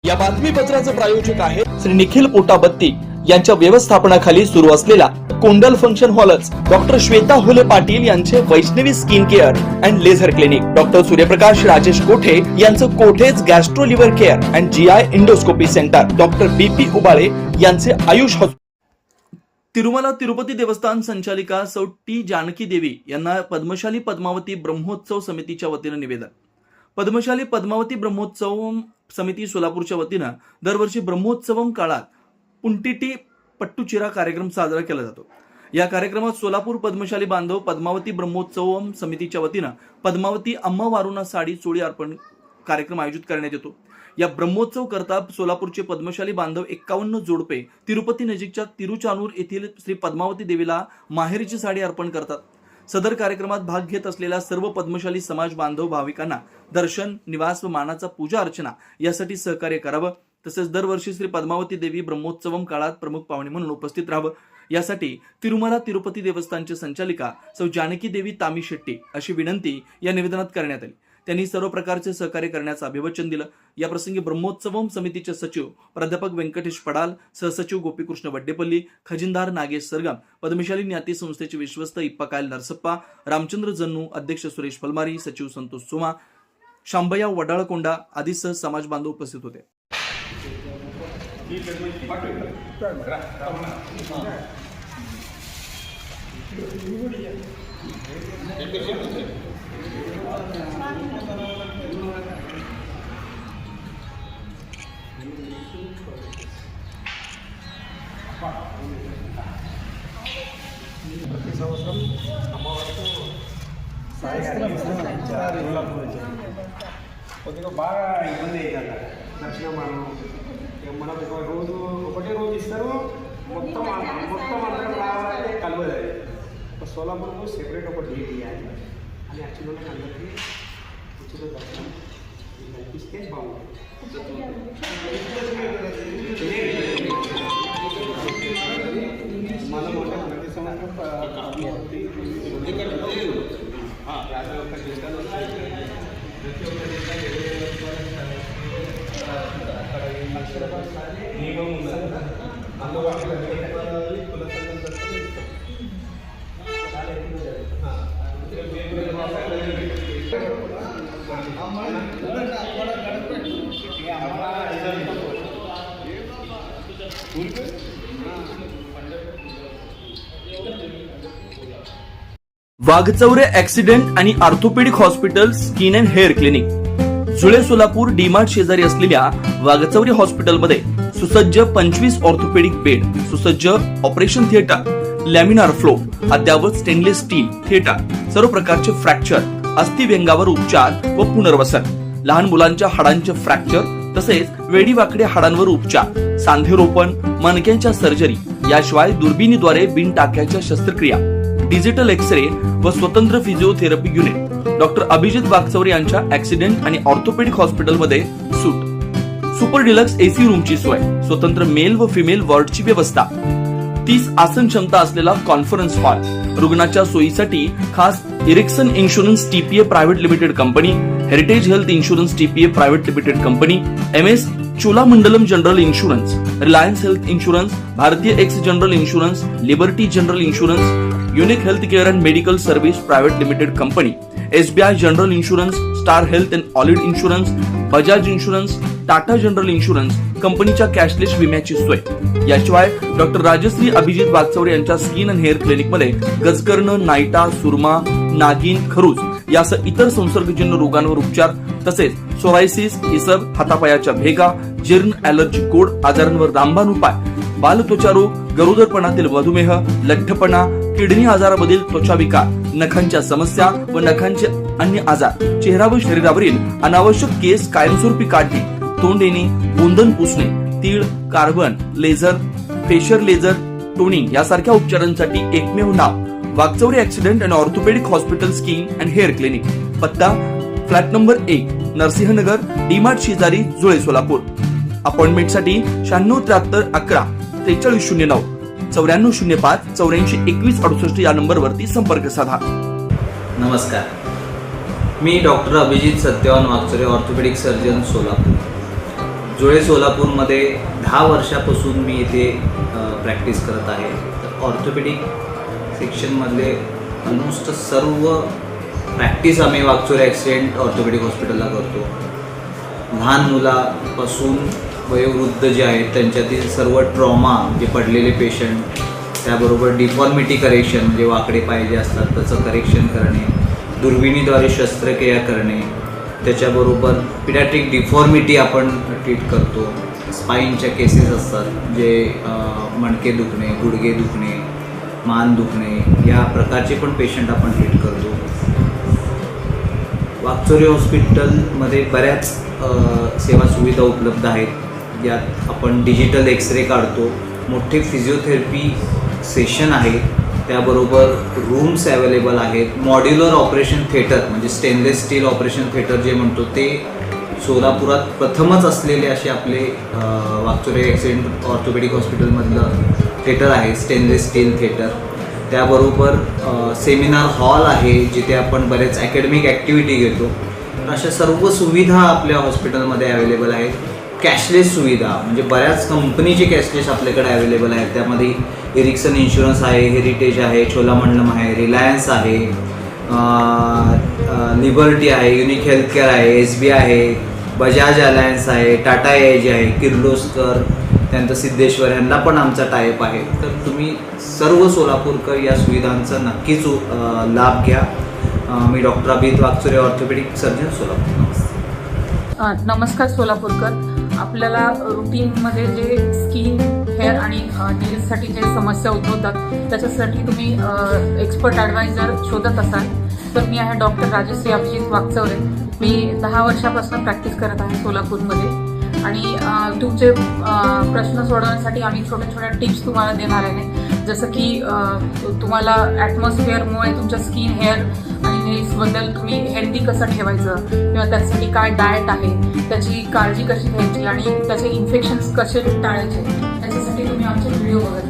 या बातमीपत्राचे प्रायोजक आहे श्री निखिल पोटाबत्ती यांच्या व्यवस्थापनाखाली सुरू असलेला कोंडल फंक्शन हॉलच डॉक्टर श्वेता होले पाटील यांचे Vaishnavi skin care and laser clinic, doctor Suryaprakash Rajesh Kothe यांचं कोठेज gastro liver care and GI endoscopy centre, doctor BP Ubale यांचे आयुष हॉस्पिटल. तिरुमला तिरुपती देवस्थान संचालिका सौ टी जानकी देवी यांना पद्मशाली पद्मावती ब्रह्मोत्सव समितीच्या वतीनं निवेदन. पद्मशाली पद्मावती ब्रह्मोत्सव समिती सोलापूरच्या वतीनं दरवर्षी ब्रह्मोत्सवम काळात पुंटिटी पट्टुचिरा कार्यक्रम साजरा केला जातो. या कार्यक्रमात सोलापूर पद्मशाली बांधव पद्मावती ब्रह्मोत्सवम समितीच्या वतीनं पद्मावती अम्मा वारुणा साडी चोळी अर्पण कार्यक्रम आयोजित करण्यात येतो. या ब्रह्मोत्सव करता सोलापूरचे पद्मशाली बांधव 51 जोडपे तिरुपती नजीकच्या तिरुचानूर येथील श्री पद्मावती देवीला माहेरीची साडी अर्पण करतात. सदर कार्यक्रमात भाग घेत असलेल्या सर्व पद्मशाली समाज बांधव भाविकांना दर्शन, निवास व मानाचा पूजा अर्चना यासाठी सहकार्य करावं. तसेच दरवर्षी श्री पद्मावती देवी ब्रह्मोत्सवम काळात प्रमुख पाहुणे म्हणून उपस्थित राहावं यासाठी तिरुमला तिरुपती देवस्थानचे संचालिका सौ जानकी देवी तामी शेट्टी अशी विनंती या निवेदनात करण्यात आली. त्यांनी सर्व प्रकारचे सहकार्य करण्याचं अभिवचन दिलं. या प्रसंगी ब्रह्मोत्सवम समितीचे सचिव प्राध्यापक व्यंकटेश पडाल, सहसचिव गोपीकृष्ण वड्डेपल्ली, खजिनदार नागेश सरगम, पद्मशाली ज्ञाती संस्थेचे विश्वस्त इप्पाकायल नरसप्पा, रामचंद्र जन्नू, अध्यक्ष सुरेश पलमारी, सचिव संतोष सोमा, शांबया वडाळकोंडा आदी सह समाज बांधव उपस्थित होते. ప్రతి సంవత్సరం అమ్మవారికి కొద్దిగా బాగా ఇబ్బంది అవుతుంది. దర్శనం మనకు ఒక రోజు ఒకటే రోజు ఇస్తారు, మొత్తం అందరం రావాలంటే కలవదు. ఒక సోలాపూర్కు సెపరేట్ ఒక డేట్ ఇవ్వాలి అని యాక్చువల్గా అందరికీ ఉచిత దర్శనం కల్పిస్తే బాగుంటుంది. మనం అంటే ప్రతి సంవత్సరం నియమం ఉన్నది. అందుబాటులో वाघचौरे ऍक्सिडेंट आणि orthopaedic hospital skin and hair clinic, जुळे सोलापूर डीमार्ट शेजारी असलेल्या वाघचौरे हॉस्पिटलमध्ये सुसज्ज 25 ऑर्थोपेडिक बेड, सुसज्ज ऑपरेशन थिएटर, लॅमिनार फ्लो, अद्यावत स्टेनलेस स्टील थिएटर, सर्व प्रकारचे फ्रॅक्चर, अस्थिव्यंगावर उपचार व पुनर्वसन, लहान मुलांच्या हाडांचे फ्रॅक्चर तसेच वेडीवाकड्या हाडांवर उपचार, सांधेरोपण, मणक्यांच्या सर्जरी याशिवाय दुर्बिणीद्वारे बिन टाक्याच्या शस्त्रक्रिया, डिजिटल एक्सरे व स्वतंत्र physiotherapy unit. Doctor Abhijit Waghchaure यांच्या ऍक्सिडेंट आणि ऑर्थोपेडिक हॉस्पिटलमध्ये सूट, सुपर डिलक्स एसी रूमची सोय, स्वतंत्र मेल व फिमेल वॉर्डची व्यवस्था, 30 आसन क्षमता असलेला कॉन्फरन्स हॉल, रुग्णाच्या सोयीसाठी खास Ericson insurance TPA private limited company, Heritage health insurance TPA private limited company, MS Cholamandalam general insurance, Reliance health insurance, Bharti AXA general insurance, Liberty general insurance, Unique health care and medical service private limited company, SBI general insurance, Star health and allied insurance, Bajaj insurance, Tata general insurance कंपनीच्या cashless विम्याची सोय. याशिवाय doctor Rajshri Abhijit Waghchaure यांच्या skin and hair clinic मध्ये गजकर्ण, नायटा, सुरमा, नागिन, खरूज यासह इतर संसर्गजन्य रोगांवर उपचार, तसेच सोरायसिस, इसब, हातापायाच्या भेगा, जीर्ण, ॲलर्जी, कोड आजारांवर रामबाण उपाय, बालत्वचा रोग, गरोदरपणातील मधुमेह, लठ्ठपणा, किडनी आजारामधील त्वचा विकार, नखांच्या समस्या व नखांचे अन्य आजार, चेहरा व शरीरावरील अनावश्यक केस कायमस्वरूपी काढणे, तोंड येणे, गोंधन पुसणे, तीळ, carbon, laser, facial laser, toning यासारख्या उपचारांसाठी एकमेव नाव Waghchaure accident and orthopaedic hospital skin and hair clinic. पत्ता फ्लॅट नंबर 1, नरसिंहनगर, डीमार्ट शेजारी, जुळे, सोलापूर. अपॉइंटमेंटसाठी 9673 11 4309 9405 84 21 68 या नंबरवरती संपर्क साधा. नमस्कार, मी doctor Abhijit Satyawan Waghchaure, orthopaedic surgeon, Solapur. Jule सोलापूरमध्ये 10 वर्षापासून मी इथे प्रॅक्टिस करत आहे. तर ऑर्थोपेडिक सेक्शनमधले ऑलमोस्ट सर्व प्रॅक्टिस आम्ही वागचोरे ॲक्सिडेंट ऑर्थोपेडिक हॉस्पिटलला करतो. लहान मुलापासून वयोवृद्ध जे आहेत त्यांच्यातील सर्व ट्रॉमा जे पडलेले पेशंट, त्याबरोबर डिफॉर्मिटी करेक्शन म्हणजे वाकडे पाय जे असतात त्याचं करेक्शन करणे, दुर्बिणीद्वारे शस्त्रक्रिया करणे, त्याच्याबरोबर पिडॅट्रिक डिफॉर्मिटी आपण ट्रीट करतो. स्पाईनच्या केसेस असतात जे मणके दुखणे, गुडघे दुखणे, मान दुखणे या प्रकारचे पण पेशंट आपण ट्रीट करतो. वागचोरे हॉस्पिटलमध्ये बऱ्याच सेवा सुविधा उपलब्ध आहेत. यात आपण डिजिटल एक्सरे काढतो, मोठे फिजिओथेरपी सेशन आहे, त्याबरोबर रूम्स अवेलेबल आहेत. मॉड्युलर ऑपरेशन थिएटर म्हणजे स्टेनलेस स्टील ऑपरेशन थिएटर जे म्हणतो ते सोलापुरात प्रथमच असलेले असे आपले वागचोरे ॲक्सिडेंट ऑर्थोपेडिक हॉस्पिटलमधलं थिएटर आहे, स्टेनलेस स्टील थिएटर. त्याबरोबर सेमिनार हॉल आहे जिथे आपण बरेच अकॅडमिक ॲक्टिव्हिटी घेतो. तर अशा सर्व सुविधा आपल्या हॉस्पिटलमध्ये अवेलेबल आहेत. कॅशलेस सुविधा म्हणजे बऱ्याच कंपनीचे कॅशलेस आपल्याकडे अवेलेबल आहेत. त्यामध्ये एरिक्सन इन्शुरन्स आहे, हेरिटेज आहे, चोलामंडलम आहे, रिलायन्स आहे, लिबर्टी आहे, युनिक हेल्थकेअर आहे, SBI आहे, बजाज अलायन्स आहे, टाटा एज आहे, किर्लोस्कर, त्यानंतर सिद्धेश्वर यांना पण आमचा टायअप आहे. तर तुम्ही सर्व सोलापूरकर या सुविधांचा नक्कीच लाभ घ्या. मी doctor Abhit Waghchaure orthopaedic surgeon Solapur. नमस्कार सोलापूरकर. आपल्याला रुटीनमध्ये जे स्किन, हेअर आणि नेल्ससाठी जे समस्या उद्भवतात त्याच्यासाठी तुम्ही एक्सपर्ट ॲडवायझर शोधत असाल तर मी आहे डॉक्टर राजश्री अभिजित वागचौरे. मी 10 वर्षापासून प्रॅक्टिस करत आहे सोलापूरमध्ये आणि तुमचे प्रश्न सोडवण्यासाठी आम्ही छोट्या छोट्या टिप्स तुम्हाला देणार आहे. जसं की तुम्हाला ॲटमॉस्फिअरमुळे तुमच्या स्किन, हेअर आणि नेल्सबद्दल तुम्ही हेल्दी कसं ठेवायचं किंवा त्यासाठी काय डाएट आहे, त्याची काळजी कशी घ्यायची आणि त्याचे इन्फेक्शन्स कसे टाळायचे याच्यासाठी तुम्ही आमचे व्हिडिओ बघत